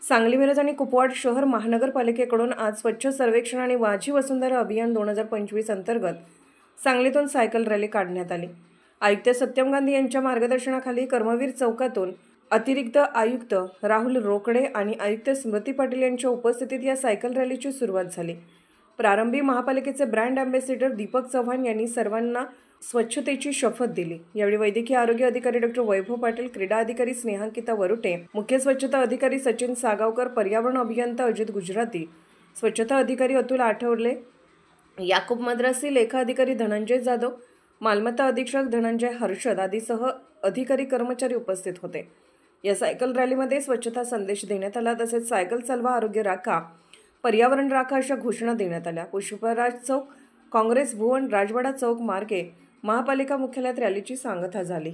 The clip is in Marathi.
सांगली, मिरज आणि कुपवाड शहर महानगरपालिकेकडून आज स्वच्छ सर्वेक्षण आणि माझी वसुंधरा अभियान 2025 अंतर्गत सांगलीतून सायकल रॅली काढण्यात आली। आयुक्त सत्यम गांधी यांच्या मार्गदर्शनाखाली कर्मवीर चौकातून अतिरिक्त आयुक्त राहुल रोकडे आणि आयुक्त स्मृती पाटील यांच्या उपस्थितीत या सायकल रॅलीची सुरुवात झाली। प्रारंभी महापालिकेचे ब्रँड अँबॅसेडर दीपक चव्हाण यांनी सर्वांना स्वच्छतेची शपथ दिली। यावेळी वैद्यकीय आरोग्य अधिकारी डॉक्टर वैभव पाटील, क्रीडा अधिकारी स्नेहांकिता वरुटे, मुख्य स्वच्छता अधिकारी सचिन सागावकर, पर्यावरण अभियंता अजित गुजराती, स्वच्छता अधिकारी अतुल आठवले, याकूब मद्रासी, लेखा अधिकारी धनंजय जाधव, मालमत्ता अधीक्षक धनंजय हर्षद आदीसह अधिकारी कर्मचारी उपस्थित होते। या सायकल रॅलीमध्ये स्वच्छता संदेश देण्यात आला, तसेच सायकल चालवा, आरोग्य राखा, पर्यावरण राखा अशा घोषणा देण्यात आल्या। पुष्पराज चौक, काँग्रेस भवन, राजवाडा चौक मार्गे महापालिका मुख्यालयात रॅलीची सांगता झाली।